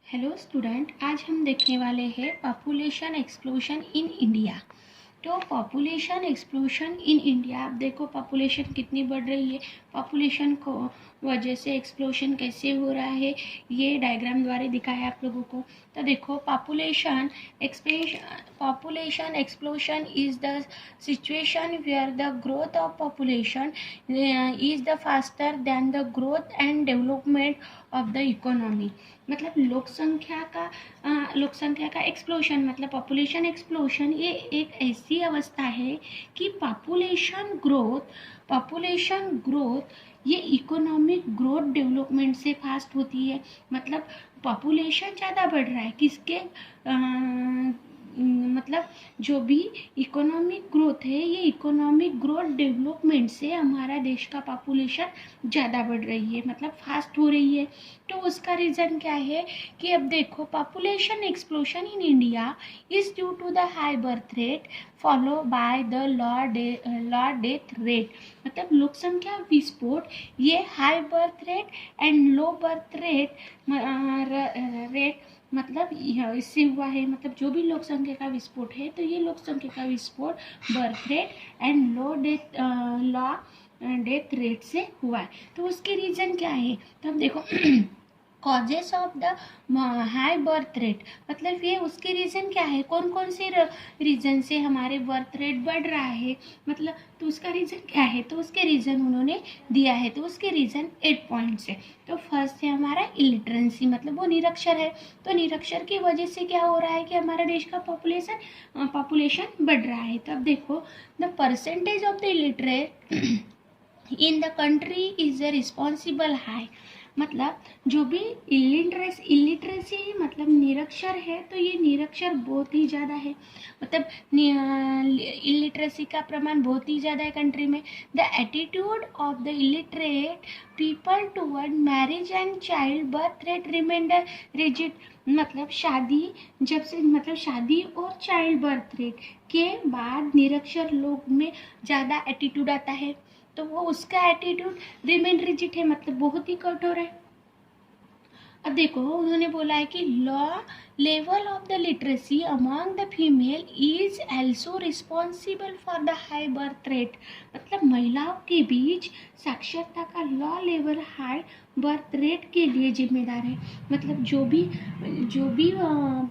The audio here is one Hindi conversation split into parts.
हेलो स्टूडेंट, आज हम देखने वाले हैं पॉपुलेशन एक्सप्लोशन इन इंडिया। तो पॉपुलेशन एक्सप्लोशन इन इंडिया, आप देखो पॉपुलेशन कितनी बढ़ रही है, पॉपुलेशन को वजह से एक्सप्लोशन कैसे हो रहा है, ये डायग्राम द्वारा दिखाया आप लोगों को। तो देखो population explosion is the situation where the growth of population is the faster than the growth and development of the economy. मतलब लोक संख्या का एक्सप्लोशन मतलब पॉपुलेशन एक्सप्लोशन, ये एक ऐसी अवस्था है कि पॉपुलेशन ग्रोथ ये इकोनॉमिक ग्रोथ डेवलपमेंट से फास्ट होती है। मतलब पॉपुलेशन ज़्यादा बढ़ रहा है किसके मतलब जो भी इकोनॉमिक ग्रोथ है, ये इकोनॉमिक ग्रोथ डेवलपमेंट से हमारा देश का पॉपुलेशन ज़्यादा बढ़ रही है, मतलब फास्ट हो रही है। तो उसका रीज़न क्या है कि अब देखो population explosion in India is due to the high birth rate follow by the low death rate. मतलब लोक संख्या विस्फोट, ये high birth rate and low birth rate मतलब इससे हुआ है। मतलब जो भी लोक संख्या का विस्फोट है, तो ये लोक संख्या का विस्फोट birth rate and law death rate से हुआ है। तो उसके रीज़न क्या है, तो हम देखो causes of the high birth rate, मतलब ये उसके रीज़न क्या है, कौन कौन से रीज़न से हमारे बर्थ रेट बढ़ रहा है, मतलब तो उसका रीज़न क्या है, तो उसके रीज़न उन्होंने दिया है। तो उसके रीज़न 8 पॉइंट्स है। तो फर्स्ट है हमारा इलिटरेंसी, मतलब वो निरक्षर है। तो निरक्षर की वजह से क्या हो रहा है कि हमारा देश का पॉपुलेशन बढ़ रहा है। तो अब देखो the percentage of the illiterate in the country is a responsible high. मतलब जो भी इलिटरेसी मतलब निरक्षर है, तो ये निरक्षर बहुत ही ज़्यादा है। मतलब इलिटरेसी का प्रमाण बहुत ही ज़्यादा है कंट्री में। The attitude of the illiterate people toward marriage and child birth rate reminder rigid. मतलब शादी और चाइल्ड बर्थ रेट के बाद निरक्षर लोग में ज़्यादा एटीट्यूड आता है, तो वो उसका एटीट्यूड रिमेन रिजिड है, मतलब बहुत ही कठोर है। अब देखो उन्होंने बोला है कि law level of the literacy among the female is also responsible for the high birth rate. मतलब महिलाओं के बीच साक्षरता का law level high birth rate के लिए जिम्मेदार है। मतलब जो भी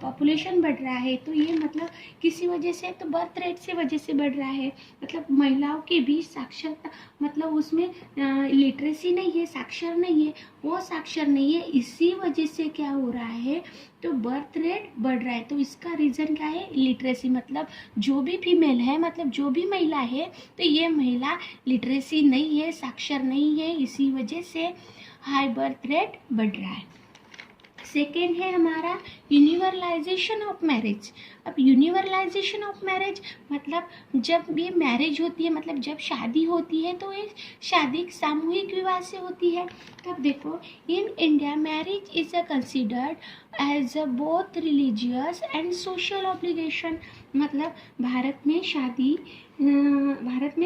पॉपुलेशन बढ़ रहा है, तो ये मतलब किसी वजह से, तो बर्थ रेट से वजह से बढ़ रहा है। मतलब महिलाओं के बीच साक्षरता, मतलब उसमें लिटरेसी नहीं है, साक्षर नहीं है, वो साक्षर नहीं है, इसी वजह से क्या हो रहा है, तो बर्थ रेट बढ़ रहा है। तो इसका रीज़न क्या है, लिटरेसी। मतलब जो भी फीमेल है, मतलब जो भी महिला है, तो ये महिला लिटरेसी नहीं है, साक्षर नहीं है, इसी वजह से हाई बर्थ रेट बढ़ रहा है। सेकेंड है हमारा यूनिवर्सलाइजेशन ऑफ मैरिज। अब यूनिवर्सलाइजेशन ऑफ मैरिज मतलब जब ये मैरिज होती है, मतलब जब शादी होती है, तो ये शादी सामूहिक विवाह से होती है। तब देखो in India marriage is a considered as a both religious and social obligation. मतलब भारत में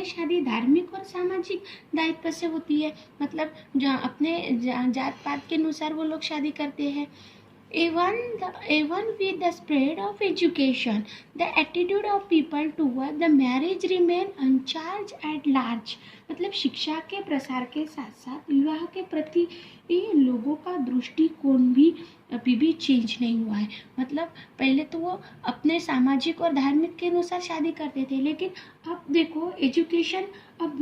शादी धार्मिक और सामाजिक दायित्व से होती है। मतलब अपने जात पात के अनुसार वो लोग शादी करते हैं। Even with the spread of education, the attitude of people toward the marriage remain unchanged at large। मतलब शिक्षा के प्रसार के साथ साथ विवाह के प्रति लोगों का दृष्टिकोण भी अभी भी चेंज नहीं हुआ है। मतलब पहले तो वो अपने सामाजिक और धार्मिक के अनुसार शादी करते थे, लेकिन अब देखो एजुकेशन, अब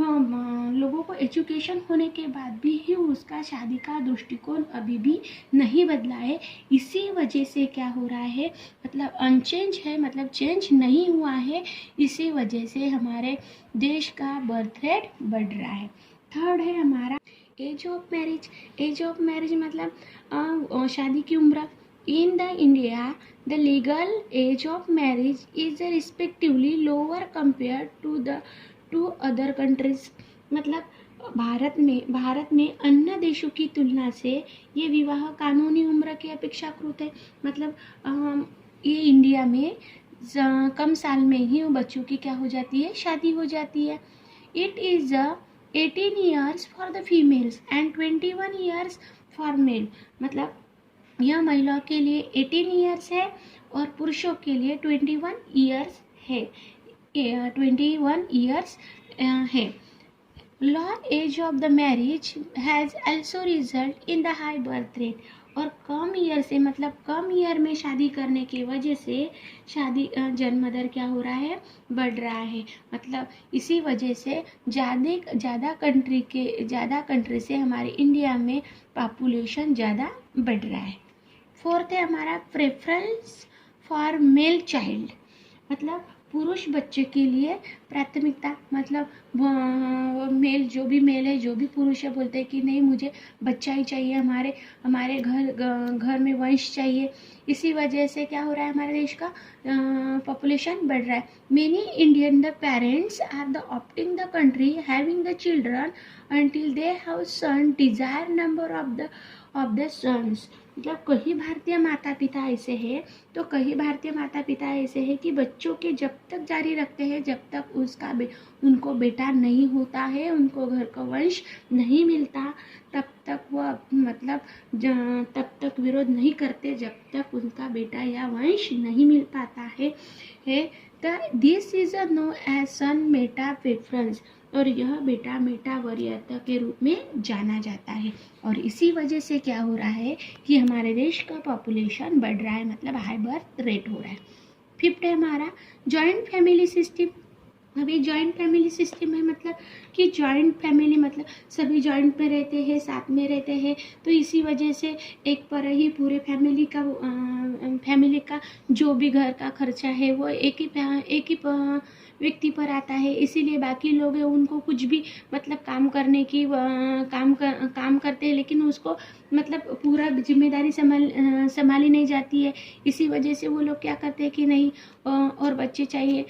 लोगों को एजुकेशन होने के बाद भी ही उसका शादी का दृष्टिकोण अभी भी नहीं बदला है। इसी वजह से क्या हो रहा है, मतलब अनचेंज है, मतलब चेंज नहीं हुआ है, इसी वजह से हमारे देश का बर्थ रेट बढ़ रहा है। थर्ड है हमारा age of marriage. Age of marriage मतलब शादी की उम्र। In the India the legal age of marriage is respectively lower compare to other countries. मतलब भारत में अन्य देशों की तुलना से ये विवाह कानूनी उम्र के अपेक्षाकृत है। मतलब ये इंडिया में कम साल में ही बच्चों की क्या हो जाती है, शादी हो जाती है। It is 18 years for the females and 21 years for male. मतलब यह महिलाओं के लिए 18 ईयर्स है और पुरुषों के लिए 21 ईयर्स है। 21 ईयर्स है। Law age of the marriage has also result in the high birth rate. और कम ईयर से मतलब कम ईयर में शादी करने की वजह से शादी जन्म दर क्या हो रहा है, बढ़ रहा है। मतलब इसी वजह से ज़्यादा कंट्री से हमारे इंडिया में पॉपुलेशन ज़्यादा बढ़ रहा है। फोर्थ है हमारा प्रेफरेंस फॉर मेल चाइल्ड। मतलब पुरुष बच्चे के लिए प्राथमिकता, मतलब जो भी मेल है, जो भी पुरुष है, बोलते हैं कि नहीं मुझे बच्चा ही चाहिए, हमारे घर में वंश चाहिए। इसी वजह से क्या हो रहा है, हमारे देश का पॉपुलेशन बढ़ रहा है। Many Indian the parents are the opting the country having the children until they have son desired number of the sons। मतलब कई भारतीय माता पिता ऐसे हैं, तो कई भारतीय माता पिता ऐसे हैं कि बच्चों के जब तक जारी रखते हैं, जब तक उनको बेटा नहीं होता है, उनको घर का वंश नहीं मिलता, तब तक वह मतलब तब तक विरोध नहीं करते, जब तक उनका बेटा या वंश नहीं मिल पाता है। This is no age son meta preference. और यह बेटा मेटा वरीयता के रूप में जाना जाता है। और इसी वजह से क्या हो रहा है कि हमारे देश का पॉपुलेशन बढ़ रहा है, मतलब हाई बर्थ रेट हो रहा है। फिफ्थ है हमारा जॉइंट फैमिली सिस्टम। अभी जॉइंट फैमिली सिस्टम है, मतलब कि जॉइंट फैमिली मतलब सभी जॉइंट में रहते हैं, साथ में रहते हैं, तो इसी वजह से एक पर ही पूरे फैमिली का जो भी घर का खर्चा है वो एक ही व्यक्ति पर आता है। इसीलिए बाकी लोग हैं उनको कुछ भी मतलब काम करते हैं, लेकिन उसको मतलब पूरा जिम्मेदारी संभाली नहीं जाती है। इसी वजह से वो लोग क्या करते हैं कि नहीं और बच्चे चाहिए,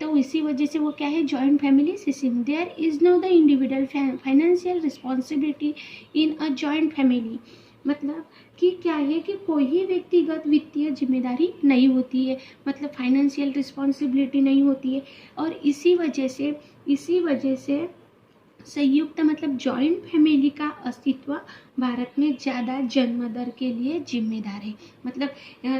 तो इसी वजह से वो क्या है, joint family system. There is no the individual financial responsibility in a joint family. मतलब कि क्या है कि कोई ही व्यक्तिगत वित्तीय जिम्मेदारी नहीं होती है, मतलब फाइनेंशियल रिस्पॉन्सिबिलिटी नहीं होती है। और इसी वजह से संयुक्त मतलब जॉइंट फैमिली का अस्तित्व भारत में ज़्यादा जन्म दर के लिए जिम्मेदार है। मतलब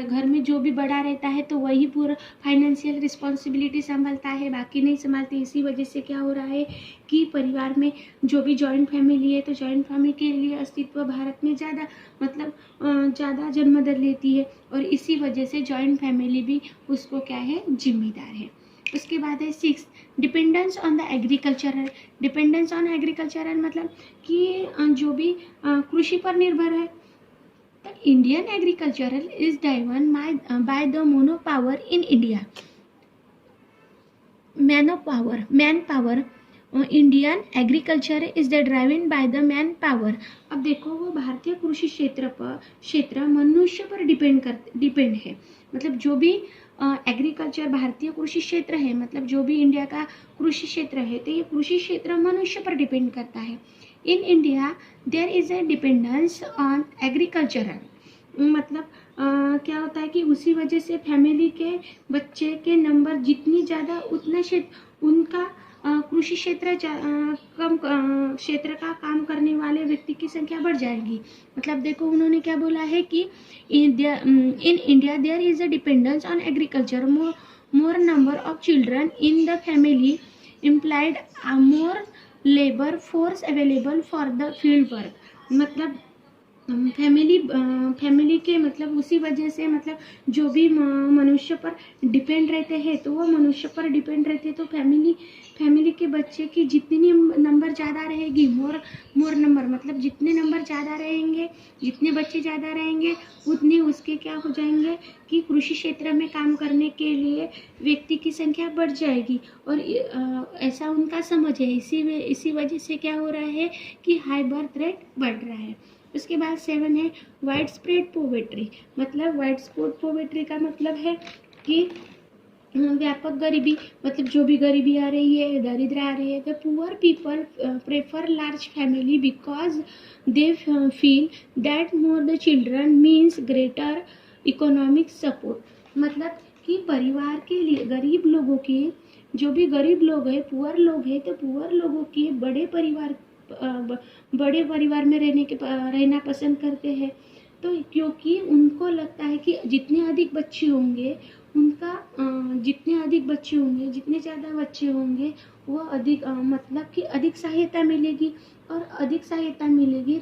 घर में जो भी बड़ा रहता है तो वही पूरा फाइनेंशियल रिस्पॉन्सिबिलिटी संभालता है, बाकी नहीं संभालते। इसी वजह से क्या हो रहा है कि परिवार में जो भी जॉइंट फैमिली है, तो जॉइंट फैमिली के लिए अस्तित्व भारत में ज़्यादा मतलब ज़्यादा जन्म दर लेती है, और इसी वजह से जॉइंट फैमिली भी उसको क्या है, जिम्मेदार है। उसके बाद है 6 dependence on the agricultural. Dependence on agricultural मतलब कि जो भी कृषि पर निर्भर है। The Indian agricultural is driven by the mono power in India. Man power Indian agriculture is the driven by the man power. अब देखो वो भारतीय कृषि क्षेत्र मनुष्य पर डिपेंड है। मतलब जो भी एग्रीकल्चर भारतीय कृषि क्षेत्र है, मतलब जो भी इंडिया का कृषि क्षेत्र है, तो ये कृषि क्षेत्र मनुष्य पर डिपेंड करता है। In India there is a dependence on agricultural. मतलब क्या होता है कि उसी वजह से फैमिली के बच्चे के नंबर जितनी ज़्यादा उतना उनका कृषि क्षेत्र का काम करने वाले व्यक्ति की संख्या बढ़ जाएगी। मतलब देखो उन्होंने क्या बोला है कि in India there is a dependence on agriculture. More number of children in the family implied more labour force available for the field work. मतलब फैमिली के मतलब उसी वजह से मतलब जो भी मनुष्य पर डिपेंड रहते हैं, तो वो मनुष्य पर डिपेंड रहते हैं, तो फैमिली के बच्चे की जितनी नंबर ज़्यादा रहेगी, मोर नंबर मतलब जितने नंबर ज़्यादा रहेंगे, जितने बच्चे ज़्यादा रहेंगे, उतने उसके क्या हो जाएंगे कि कृषि क्षेत्र में काम करने के लिए व्यक्ति की संख्या बढ़ जाएगी। और ऐसा उनका समझ है। इसी वजह से क्या हो रहा है कि हाई बर्थ रेट बढ़ रहा है। उसके बाद 7 है वाइड स्प्रेड पोवर्टी। मतलब वाइड स्प्रेड पोवर्टी का मतलब है कि व्यापक गरीबी, मतलब जो भी गरीबी आ रही है, दरिद्र आ रही है। The poor people prefer large family because they feel that more the children means greater economic support. मतलब कि परिवार के लिए गरीब लोगों की, जो भी गरीब लोग हैं, पुअर लोग हैं, तो पुअर लोगों की बड़े परिवार में रहना पसंद करते हैं। तो क्योंकि उनको लगता है कि जितने अधिक बच्चे होंगे जितने अधिक बच्चे होंगे, जितने ज़्यादा बच्चे होंगे, वो अधिक मतलब कि अधिक सहायता मिलेगी, और अधिक सहायता मिलेगी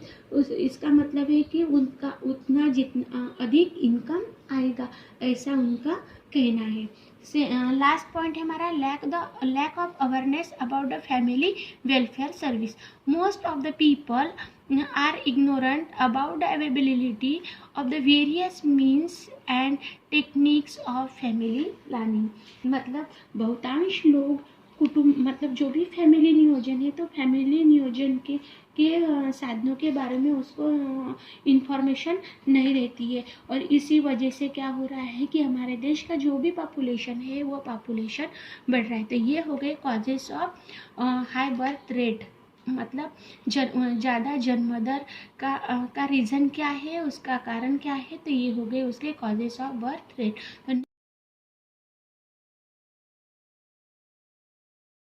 इसका मतलब है कि उनका उतना जितना अधिक इनकम आएगा, ऐसा उनका कहना है। लास्ट पॉइंट है हमारा lack of awareness about the family welfare service. Most of the people are ignorant about the availability of the various means and techniques of family planning। मतलब बहुतांश लोग कुटुंब मतलब जो भी फैमिली नियोजन है, तो फैमिली नियोजन के साधनों के बारे में उसको इंफॉर्मेशन नहीं रहती है, और इसी वजह से क्या हो रहा है कि हमारे देश का जो भी पॉपुलेशन है वो पॉपुलेशन बढ़ रहा है। तो ये हो गए causes of high birth rate, मतलब ज़्यादा जन्म दर का रीज़न क्या है, उसका कारण क्या है, तो ये हो गए उसके कॉजेस ऑफ बर्थ रेट।